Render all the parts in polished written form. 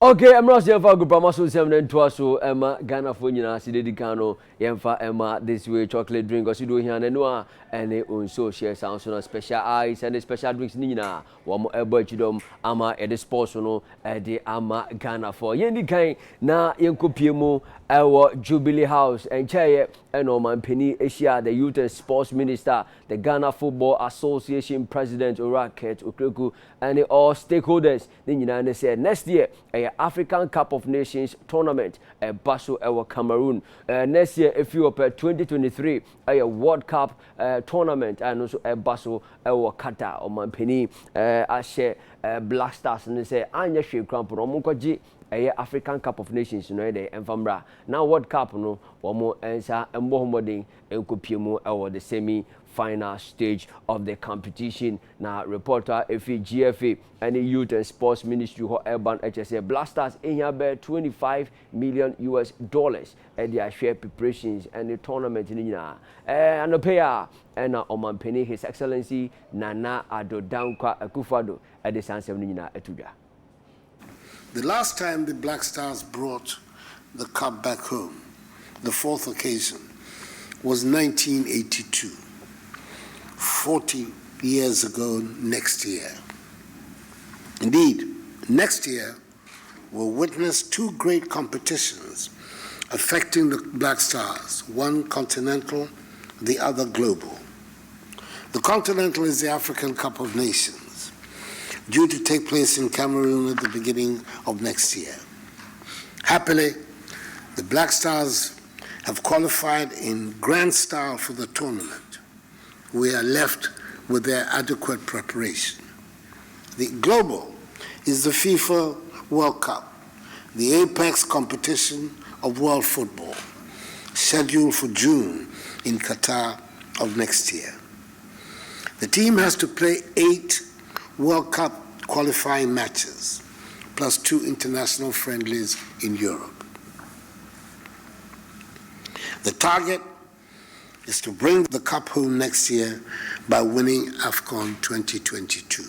Okay, I'm not sure if I go promote some then so Emma Ghana for you Sidedi Kano, Yemfa Emma this way chocolate drink or Sido here and no and on so share sounds on special ice and special drinks Nina, one more chidom ama at the sports no the ama Ghana for Yendi kind na Yenkopiemo our Jubilee House and chair and Oman Penny Asia, the Youth and Sports Minister, the Ghana Football Association President Oraket Ukreku, and all stakeholders. Then you said next year a African Cup of Nations tournament at Basso our Cameroon. Next year, if you up 2023 a World Cup tournament and also a Basso our Qatar Oman Penny I share Black Stars and they say Anya Shea Crampo Omunkoji. African Cup of Nations no dey enfambra now World Cup no womo ensa embo homodin enkopiemu or the semi final stage of the competition. Now reporter GFA and the Youth and Sports Ministry ho urban HSA Blasters in here 25 million US dollars at their share preparations and the tournament in and the payer and Oman Penny His Excellency Nana Addo Dankwa Akufo-Addo at the Sansem Nina Etuja. The last time the Black Stars brought the cup back home, the fourth occasion, was 1982, 40 years ago next year. Indeed, next year we'll witness two great competitions affecting the Black Stars, one continental, the other global. The continental is the African Cup of Nations, due to take place in Cameroon at the beginning of next year. Happily, the Black Stars have qualified in grand style for the tournament. We are left with their adequate preparation. The global is the FIFA World Cup, the apex competition of world football, scheduled for June in Qatar of next year. The team has to play 8 World Cup qualifying matches, plus 2 international friendlies in Europe. The target is to bring the cup home next year by winning AFCON 2022.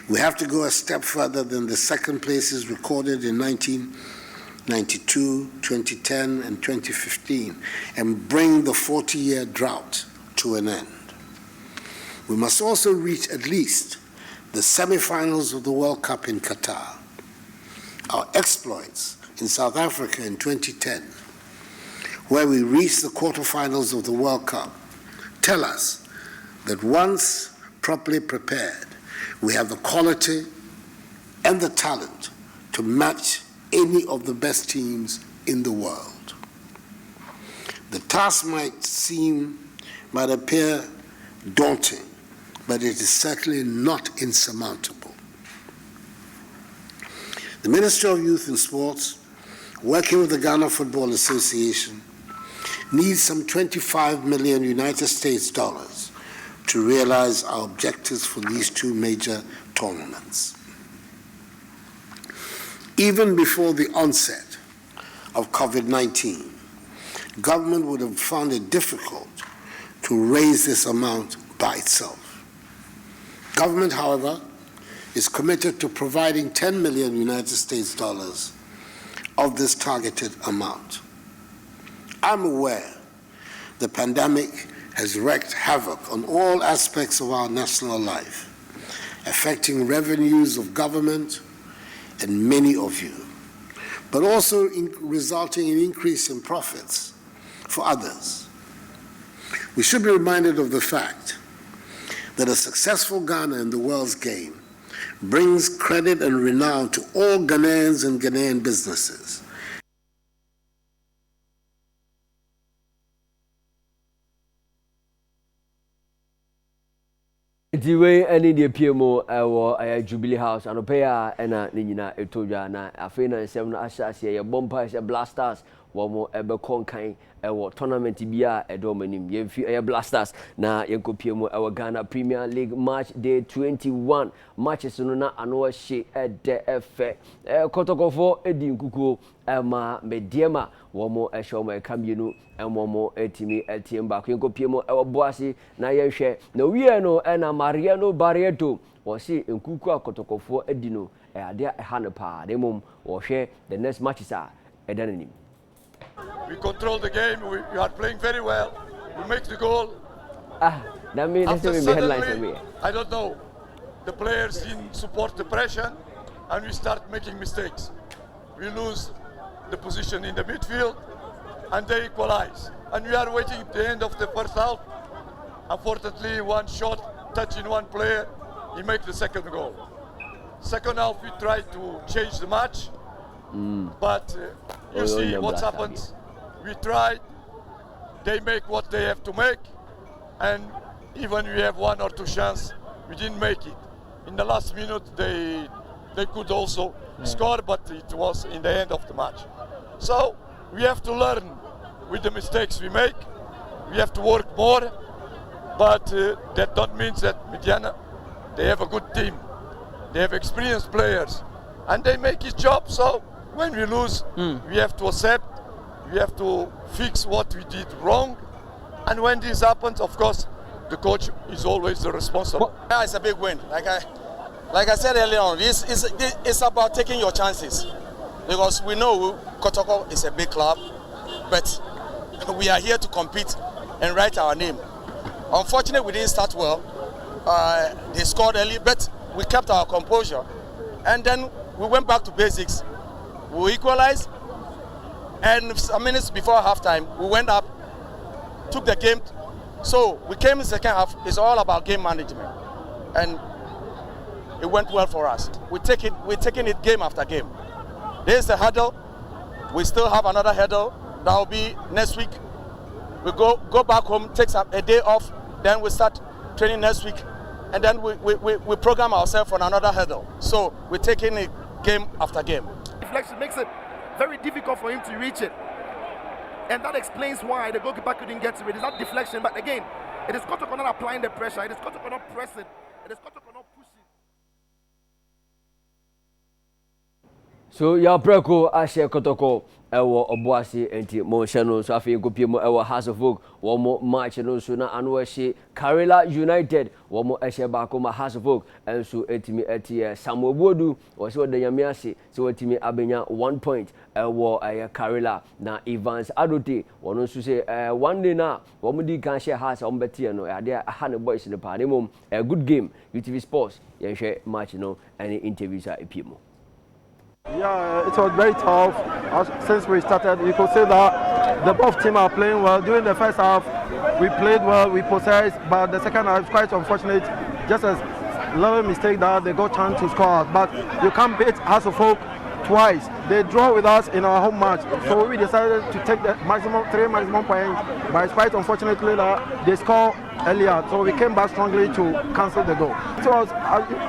We have to go a step further than the second places recorded in 1992, 2010, and 2015, and bring the 40-year drought to an end. We must also reach at least the semifinals of the World Cup in Qatar. Our exploits in South Africa in 2010, where we reached the quarterfinals of the World Cup, tell us that once properly prepared, we have the quality and the talent to match any of the best teams in the world. The task might appear daunting, but it is certainly not insurmountable. The Ministry of Youth and Sports, working with the Ghana Football Association, needs some 25 million United States dollars to realize our objectives for these 2 major tournaments. Even before the onset of COVID-19, government would have found it difficult to raise this amount by itself. Government, however, is committed to providing 10 million United States dollars of this targeted amount. I'm aware the pandemic has wreaked havoc on all aspects of our national life, affecting revenues of government and many of you, but also resulting in increase in profits for others. We should be reminded of the fact that a successful Ghana in the world's game brings credit and renown to all Ghanaians and Ghanaian businesses. The way any the PMO or Jubilee House and pay and Nina Etoja na Afena and 7 Ashas, a bomber, a blasters, one more ever conking a tournament bia a dominim. Ye few blasters na Yanko PMO our Ghana Premier League match day 21 matches no ano she at the effect. Kotoko Edin Kuku Emma Mediema one more a show my camino and one more etimi etium back Yanko PMO our bossy na yeshe no we no and a Mariano Barreto or see in Kuku Kotoko Edino ade ha no pa na mom wo hwe the next matches are edanim. We control the game. We are playing very well. We make the goal. That means that's the headlines for me. I don't know. The players didn't support the pressure, and we start making mistakes. We lose the position in the midfield, and they equalize. And we are waiting at the end of the first half. Unfortunately, one shot touching one player, he makes the second goal. Second half, we try to change the match, but you see what happens. We tried, they make what they have to make, and even we have one or two chances, we didn't make it. In the last minute, they could also score, but it was in the end of the match. So we have to learn with the mistakes we make. We have to work more, but that don't mean that Mediana, they have a good team. They have experienced players, and they make his job. So when we lose, we have to accept. We have to fix what we did wrong, and when this happens, of course, the coach is always the responsible. Yeah, it's a big win. Like I said earlier on, it's about taking your chances, because we know Kotoko is a big club, but we are here to compete and write our name. Unfortunately, we didn't start well. They scored early, but we kept our composure, and then we went back to basics. We equalized, and some minutes before halftime, we went up, took the game. So we came in the second half. It's all about game management, and it went well for us. We're taking it game after game. There's the hurdle. We still have another hurdle. That will be next week. We go back home, take a day off, then we start training next week, and then we program ourselves for another hurdle. So we're taking it game after game. Deflection makes it very difficult for him to reach it. And that explains why the goalkeeper couldn't get to it. It's not deflection, but again, it is Kotoko not applying the pressure. It is Kotoko not pressing. It is Kotoko not pushing. So ya preko ashe Kotoko ewo oboase enti mo hye no so afi nkopie mo ewo House of Folk wo mo match no so na anu hye Karela United wo mo hye ba ko ma House of Folk enso etimi etie Samuel Bodu wo se odanyame ase se watimi abenya 1 point ewo Karela na Evans Adote wo no so se one day na wo mo di kan hye House wo betie no ade aha ne boys ne pa ne mom a good game UTV Sports ye hwe match no any interviews a epie mo. Yeah, it was very tough. Since we started, you could say that the both teams are playing well. During the first half, we played well, we possessed, but the second half, quite unfortunate, just a little mistake that they got chance to score. But you can't beat House of Folk twice. They draw with us in our home match, so we decided to take the three maximum points. But it's quite unfortunately that they scored earlier, so we came back strongly to cancel the goal. It was,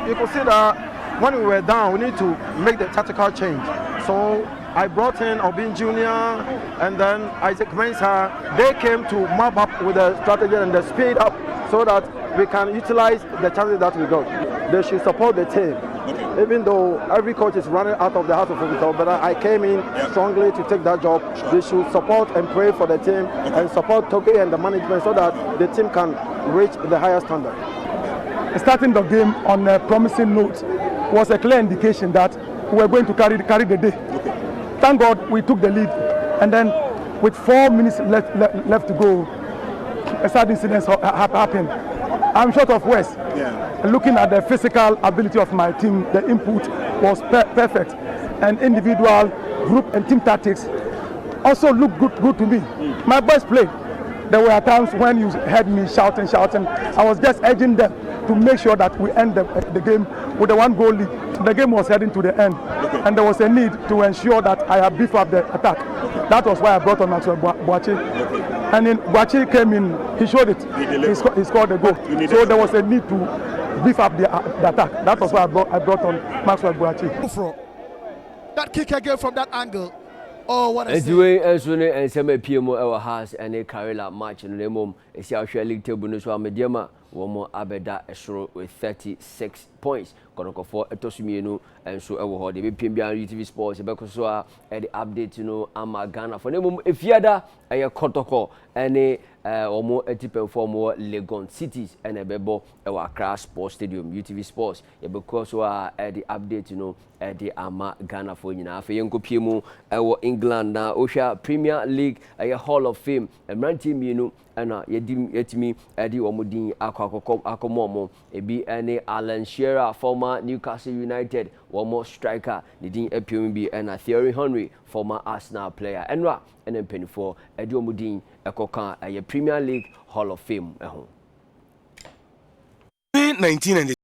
you could see that when we were down, we need to make the tactical change. So I brought in Obin Jr. and then Isaac Mensah. They came to map up with the strategy and the speed up so that we can utilize the chances that we got. They should support the team. Even though every coach is running out of the House of Football, but I came in strongly to take that job. They should support and pray for the team and support Toge and the management so that the team can reach the higher standard. Starting the game on a promising note was a clear indication that we were going to carry the day. Thank God we took the lead, and then with 4 minutes left to go, a sad incident happened. I'm short of words. Looking at the physical ability of my team, the input was perfect, and individual, group, and team tactics also looked good to me. My boys played. There were times when you heard me shouting. I was just urging them to make sure that we end the game with a 1 goal lead. The game was heading to the end, and there was a need to ensure that I have beefed up the attack. That was why I brought on Maxwell Boachi. And then Boachi came in, he showed it, he scored the goal. So there was a need to beef up the attack. That was why I brought on Maxwell Boachi. That kick again from that angle. Oh, what a anyway, Ansone and some PMO our house and a Karela match in the mom. A South League table no so mediama, one more Abeda Esro with 36 points. Konoko for Etosumino and so our the PMB UTV Sports, Bekosoa, and the update, Ama Ghana for the mom. If Yada, a Kotoko, and a omo etipen form Legon Cities and ebebo ewa Accra Sports Stadium UTV Sports ye because wa the update the ama Ghana for nyina afa yenkopie mu ewo England na ohwa Premier League Hall of Fame emranti mienu na yetimi di omudin akomomo ebi ene Alan Shearer former Newcastle United womo striker the din epiem bi na Thierry Henry former Arsenal player enwa ene penifo di omudin ekoka Premier League Hall of Fame 1990